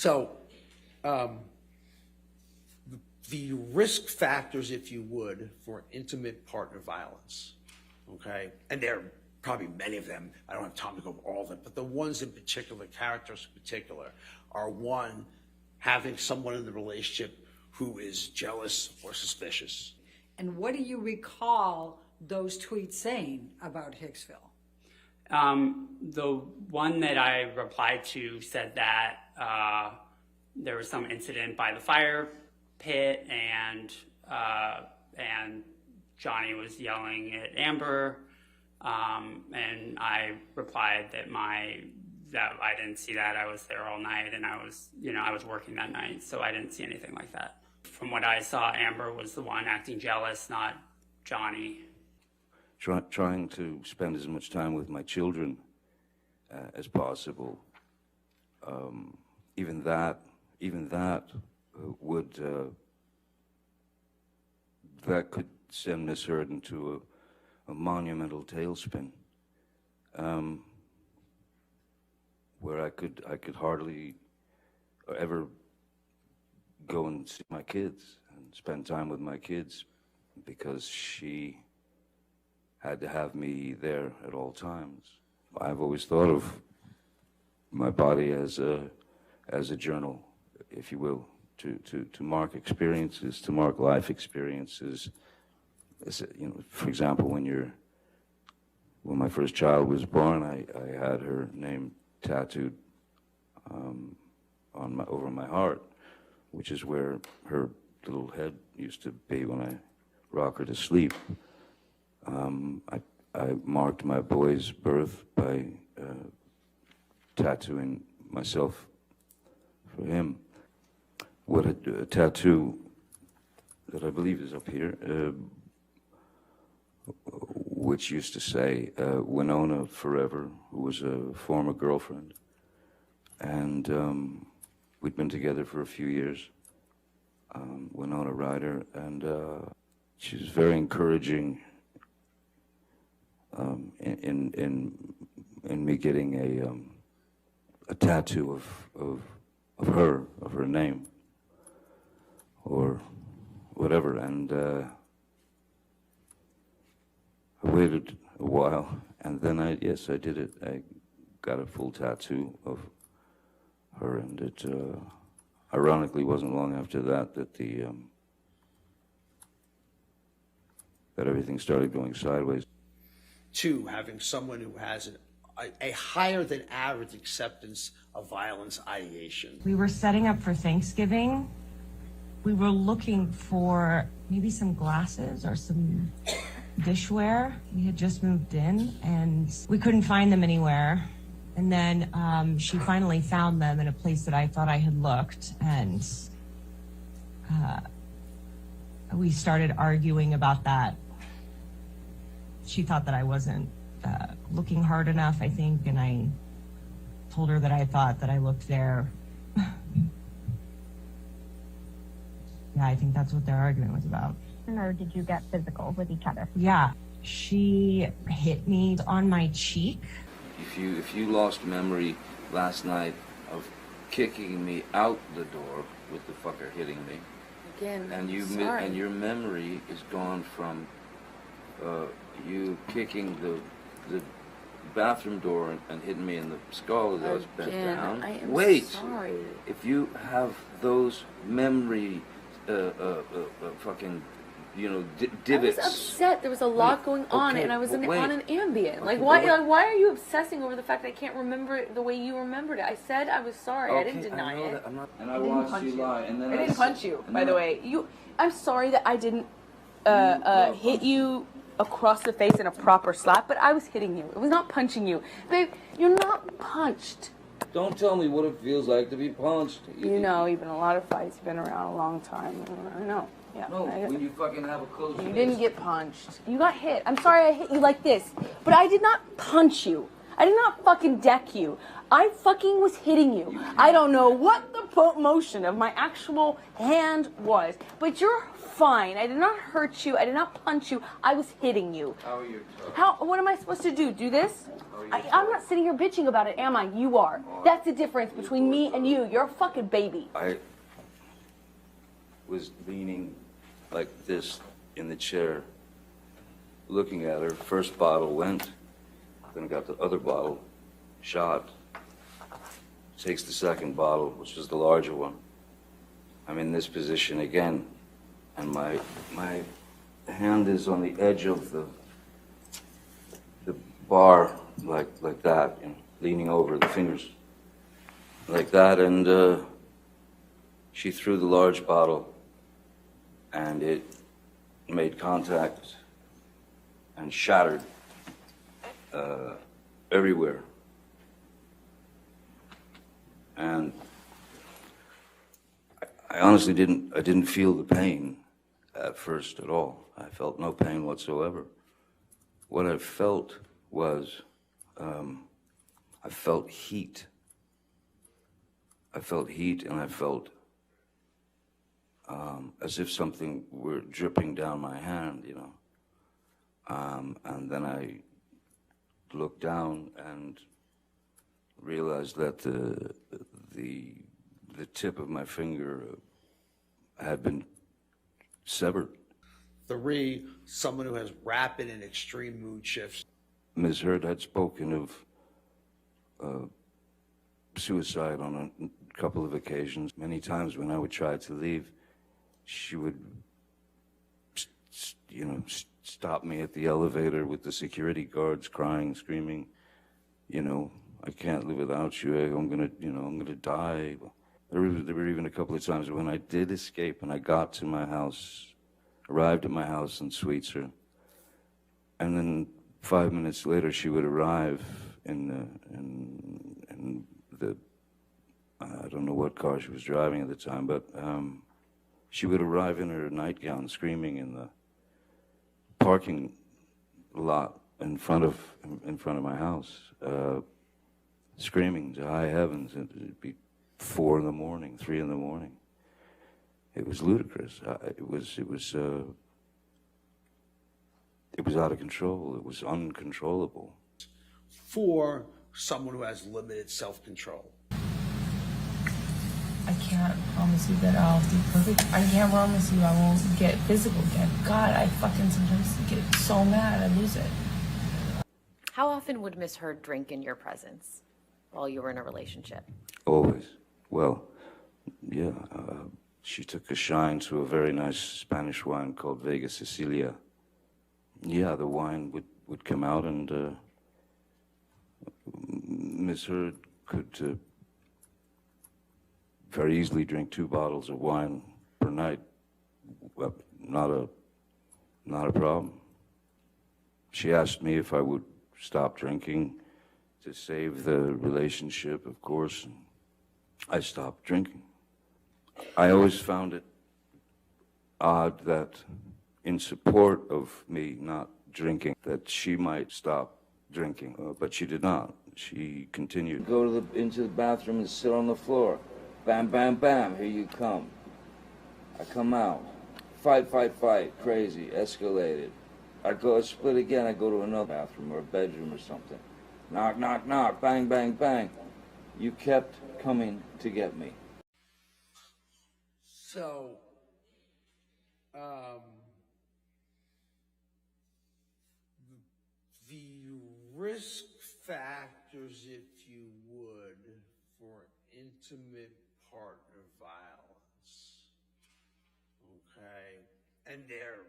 So the risk factors, if you would, for intimate partner violence, okay? And there are probably many of them. I don't have time to go over all of them, but the ones in particular, characters in particular, are one, having someone in the relationship who is jealous or suspicious. And what do you recall those tweets saying about Hicksville? The one that I replied to said that there was some incident by the fire pit, and Johnny was yelling at Amber, and I replied that I didn't see that. I was there all night, and I was working that night, so I didn't see anything like that. From what I saw, Amber was the one acting jealous, not Johnny. Trying to spend as much time with my children as possible. Even that would that could send Miss Heard into a monumental tailspin, where I could hardly ever go and see my kids and spend time with my kids, because she had to have me there at all times. I've always thought of my body as a journal, if you will, to mark experiences, to mark life experiences. For example, when my first child was born, I had her name tattooed over my heart, which is where her little head used to be when I rock her to sleep. I marked my boy's birth by tattooing myself for him. What a tattoo that I believe is up here, which used to say, Winona Forever, who was a former girlfriend. And we'd been together for a few years, Winona Ryder, and she was very encouraging in me getting a tattoo of her name, or whatever. And I waited a while, and then I did it. I got a full tattoo of her, and it ironically wasn't long after that that that everything started going sideways. Two, having someone who has a higher than average acceptance of violence ideation. We were setting up for Thanksgiving. We were looking for maybe some glasses or some dishware. We had just moved in and we couldn't find them anywhere. And then she finally found them in a place that I thought I had looked, and we started arguing about that. She thought that I wasn't looking hard enough, I think, and I told her that I thought that I looked there. Yeah, I think that's what their argument was about. Or did you get physical with each other? Yeah, she hit me on my cheek. If you lost memory last night of kicking me out the door with the fucker hitting me, again, and your memory is gone from you kicking the bathroom door and hitting me in the skull as I was bent down. I am Wait, sorry. if you have those memory fucking divots. I was upset. There was a lot going on, okay, and I was on an Ambien. Okay, like, why are you obsessing over the fact that I can't remember it the way you remembered it? I said I was sorry. Okay, I didn't deny it. And I watched you lie. And then I didn't punch you, by the way. I'm sorry that I didn't hit you across the face in a proper slap, but I was hitting you. It was not punching you. Babe, you're not punched. Don't tell me what it feels like to be punched. You know, you've been in a lot of fights. You've been around a long time. I know. Yeah. No, when you fucking have a close You face. didn't get punched. You got hit. I'm sorry I hit you like this, but I did not punch you. I did not fucking deck you. I fucking was hitting you. I don't know what the motion of my actual hand was. But you're fine. I did not hurt you. I did not punch you. I was hitting you. How are you? What am I supposed to do? Do this? I'm not sitting here bitching about it, am I? You are. That's the difference between me and you. You're a fucking baby. I was leaning like this in the chair, looking at her. First bottle went, then got the other bottle, shot. Takes the second bottle, which is the larger one. I'm in this position again, and my hand is on the edge of the bar, like that, you know, leaning over, the fingers like that, and she threw the large bottle, and it made contact and shattered everywhere. And I honestly didn't feel the pain at first at all. I felt no pain whatsoever. What I felt was, I felt heat. I felt heat, and I felt as if something were dripping down my hand, you know. And then I looked down and realized that the tip of my finger had been severed. 3, someone who has rapid and extreme mood shifts. Ms. Heard had spoken of suicide on a couple of occasions. Many times when I would try to leave, she would, stop me at the elevator with the security guards crying, screaming, you know, I can't live without you. I'm gonna die. There were even a couple of times when I did escape and I got to my house, arrived at my house in Sweetser, and then 5 minutes later she would arrive in the I don't know what car she was driving at the time, but she would arrive in her nightgown, screaming in the parking lot in front of my house. Screaming to high heavens. It'd be 4 in the morning, 3 in the morning. It was ludicrous. It was out of control. It was uncontrollable. 4, someone who has limited self-control. I can't promise you that I'll be perfect. I can't promise you I won't get physical again. God, I fucking sometimes get so mad I lose it. How often would Miss Heard drink in your presence while you were in a relationship? Always. Well, yeah. She took a shine to a very nice Spanish wine called Vega Sicilia. Yeah, the wine would come out, and Miss Heard could very easily drink 2 bottles of wine per night. Well, not a problem. She asked me if I would stop drinking to save the relationship, of course. And I stopped drinking. I always found it odd that in support of me not drinking, that she might stop drinking, but she did not. She continued. Go into the bathroom and sit on the floor. Bam, bam, bam, here you come. I come out. Fight, crazy, escalated. I go split again, I go to another bathroom or a bedroom or something. Knock, knock, knock, bang, bang, bang. You kept coming to get me. So, the risk factors, if you would, for intimate partner violence, okay, and they're